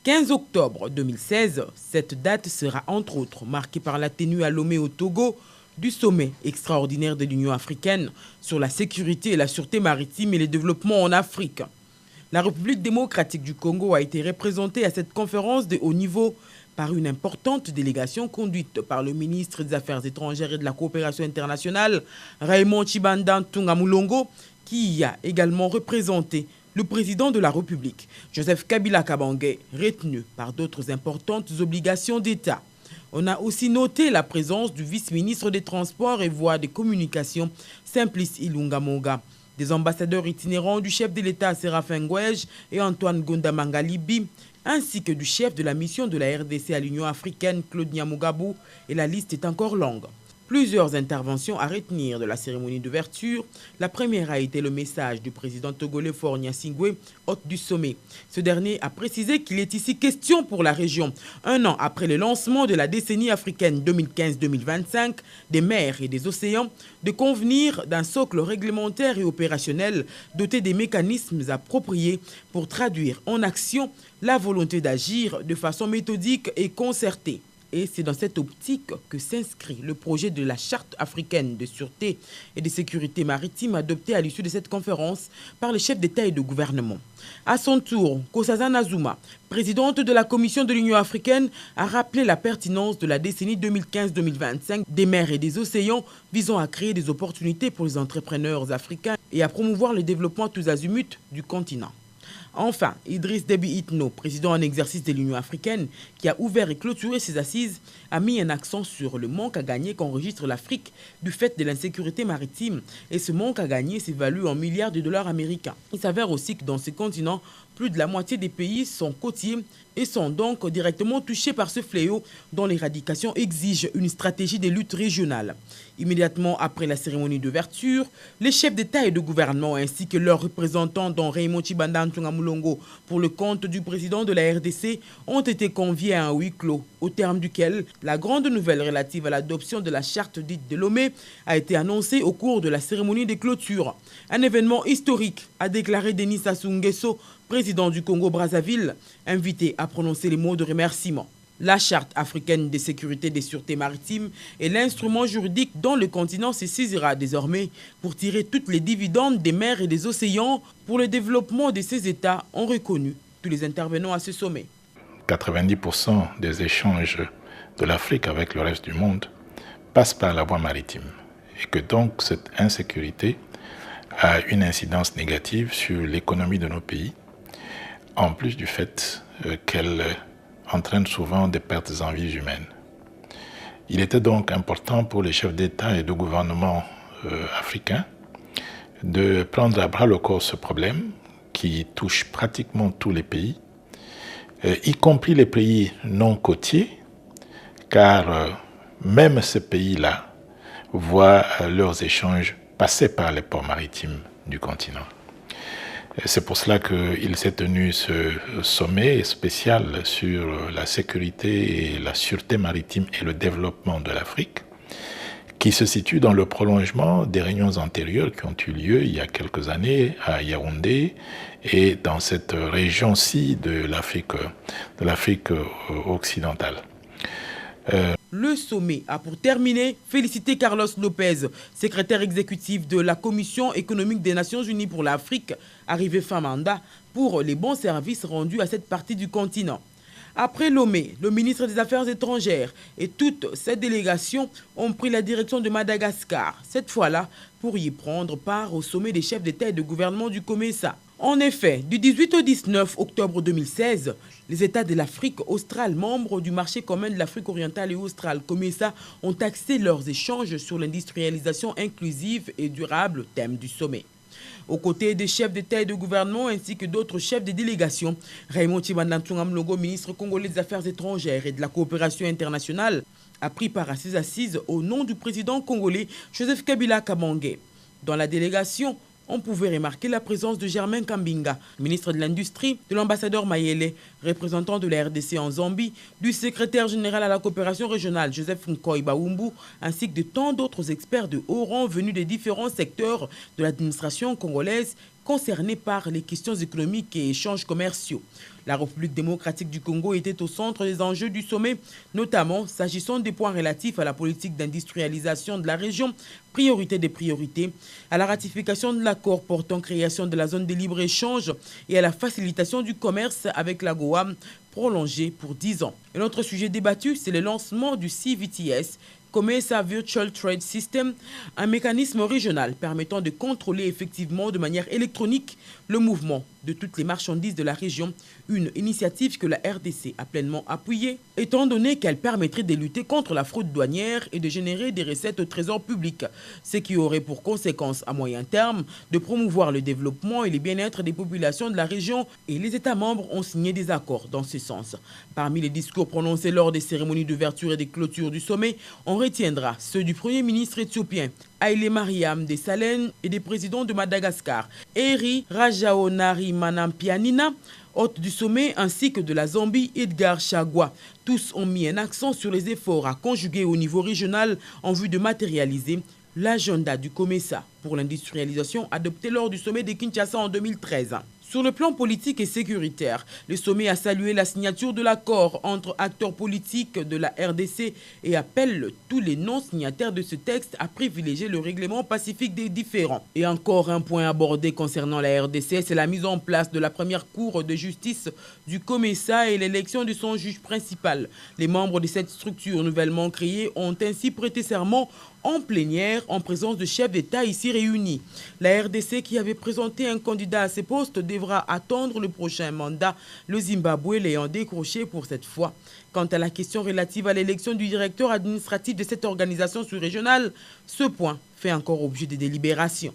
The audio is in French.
15 octobre 2016, cette date sera entre autres marquée par la tenue à Lomé au Togo du sommet extraordinaire de l'Union africaine sur la sécurité et la sûreté maritime et le développement en Afrique. La République démocratique du Congo a été représentée à cette conférence de haut niveau par une importante délégation conduite par le ministre des Affaires étrangères et de la coopération internationale, Raymond Tshibanda Ntunga Mulongo, qui y a également représenté le président de la République, Joseph Kabila Kabange, retenu par d'autres importantes obligations d'État. On a aussi noté la présence du vice-ministre des Transports et Voies de Communication, Simplice Ilunga Monga, des ambassadeurs itinérants du chef de l'État Séraphin Ngouège et Antoine Gonda Mangalibi, ainsi que du chef de la mission de la RDC à l'Union africaine, Claude Nyamugabou, et la liste est encore longue. Plusieurs interventions à retenir de la cérémonie d'ouverture. La première a été le message du président togolais Faure Gnassingbé, hôte du sommet. Ce dernier a précisé qu'il est ici question pour la région, un an après le lancement de la décennie africaine 2015-2025 des mers et des océans, de convenir d'un socle réglementaire et opérationnel doté des mécanismes appropriés pour traduire en action la volonté d'agir de façon méthodique et concertée. Et c'est dans cette optique que s'inscrit le projet de la Charte africaine de sûreté et de sécurité maritime adopté à l'issue de cette conférence par les chefs d'État et de gouvernement. À son tour, Nkosazana Zuma, présidente de la Commission de l'Union africaine, a rappelé la pertinence de la décennie 2015-2025 des mers et des océans visant à créer des opportunités pour les entrepreneurs africains et à promouvoir le développement tous azimuts du continent. Enfin, Idriss Déby Itno, président en exercice de l'Union africaine, qui a ouvert et clôturé ses assises, a mis un accent sur le manque à gagner qu'enregistre l'Afrique du fait de l'insécurité maritime. Et ce manque à gagner s'évalue en milliards de dollars américains. Il s'avère aussi que dans ces continents, plus de la moitié des pays sont côtiers et sont donc directement touchés par ce fléau dont l'éradication exige une stratégie de lutte régionale. Immédiatement après la cérémonie d'ouverture, les chefs d'État et de gouvernement ainsi que leurs représentants dont Raymond Tshibanda Ntunga Mulongo pour le compte du président de la RDC ont été conviés à un huis clos au terme duquel la grande nouvelle relative à l'adoption de la charte dite de Lomé a été annoncée au cours de la cérémonie de clôture. Un événement historique, a déclaré Denis Sassou Nguesso, président du Congo-Brazzaville, invité à prononcer les mots de remerciement. La Charte africaine de sécurité et de sûreté maritime est l'instrument juridique dont le continent se saisira désormais pour tirer toutes les dividendes des mers et des océans pour le développement de ces États, ont reconnu tous les intervenants à ce sommet. 90% des échanges de l'Afrique avec le reste du monde passent par la voie maritime et que donc cette insécurité a une incidence négative sur l'économie de nos pays, en plus du fait qu'elle entraîne souvent des pertes en vies humaines. Il était donc important pour les chefs d'État et de gouvernement africains de prendre à bras le corps ce problème qui touche pratiquement tous les pays, y compris les pays non côtiers, car même ces pays-là voient leurs échanges passer par les ports maritimes du continent. C'est pour cela qu'il s'est tenu ce sommet spécial sur la sécurité et la sûreté maritime et le développement de l'Afrique, qui se situe dans le prolongement des réunions antérieures qui ont eu lieu il y a quelques années à Yaoundé et dans cette région-ci de l'Afrique occidentale. Le sommet a pour terminer félicité Carlos Lopez, secrétaire exécutif de la Commission économique des Nations Unies pour l'Afrique, arrivé fin mandat, pour les bons services rendus à cette partie du continent. Après Lomé, le ministre des Affaires étrangères et toute cette délégation ont pris la direction de Madagascar, cette fois-là pour y prendre part au sommet des chefs d'État et de gouvernement du COMESA. En effet, du 18 au 19 octobre 2016, les États de l'Afrique australe, membres du marché commun de l'Afrique orientale et australe, COMESA, ont axé leurs échanges sur l'industrialisation inclusive et durable, thème du sommet. Aux côtés des chefs d'État et de gouvernement ainsi que d'autres chefs de délégation, Raymond Tshibanda Ntunga Mulongo, ministre congolais des Affaires étrangères et de la coopération internationale, a pris part à ces assises au nom du président congolais Joseph Kabila Kabange. Dans la délégation, on pouvait remarquer la présence de Germain Kambinga, ministre de l'Industrie, de l'ambassadeur Mayele, représentant de la RDC en Zambie, du secrétaire général à la coopération régionale Joseph Nkoy Baoumbu, ainsi que de tant d'autres experts de haut rang venus des différents secteurs de l'administration congolaise, concernés par les questions économiques et échanges commerciaux. La République démocratique du Congo était au centre des enjeux du sommet, notamment s'agissant des points relatifs à la politique d'industrialisation de la région, priorité des priorités, à la ratification de l'accord portant création de la zone de libre-échange et à la facilitation du commerce avec la Goa, prolongé pour 10 ans. Un autre sujet débattu, c'est le lancement du CVTS, COMESA Virtual Trade System, un mécanisme régional permettant de contrôler effectivement de manière électronique le mouvement de toutes les marchandises de la région, une initiative que la RDC a pleinement appuyée, étant donné qu'elle permettrait de lutter contre la fraude douanière et de générer des recettes au trésor public, ce qui aurait pour conséquence à moyen terme de promouvoir le développement et le bien-être des populations de la région, et les États membres ont signé des accords dans ce sens. Parmi les discours prononcés lors des cérémonies d'ouverture et de clôture du sommet, on retiendra ceux du Premier ministre éthiopien Haïlé Mariam Desalegn et des présidents de Madagascar, Eri Rajaonarimampianina, hôte du sommet, ainsi que de la Zambie, Edgar Chagwa. Tous ont mis un accent sur les efforts à conjuguer au niveau régional en vue de matérialiser l'agenda du COMESA pour l'industrialisation adopté lors du sommet de Kinshasa en 2013. Sur le plan politique et sécuritaire, le sommet a salué la signature de l'accord entre acteurs politiques de la RDC et appelle tous les non-signataires de ce texte à privilégier le règlement pacifique des différends. Et encore un point abordé concernant la RDC, c'est la mise en place de la première cour de justice du COMESA et l'élection de son juge principal. Les membres de cette structure nouvellement créée ont ainsi prêté serment en plénière en présence de chefs d'État ici réunis. La RDC, qui avait présenté un candidat à ces postes, devra attendre le prochain mandat, le Zimbabwe l'ayant décroché pour cette fois. Quant à la question relative à l'élection du directeur administratif de cette organisation sous-régionale, ce point fait encore objet de délibération.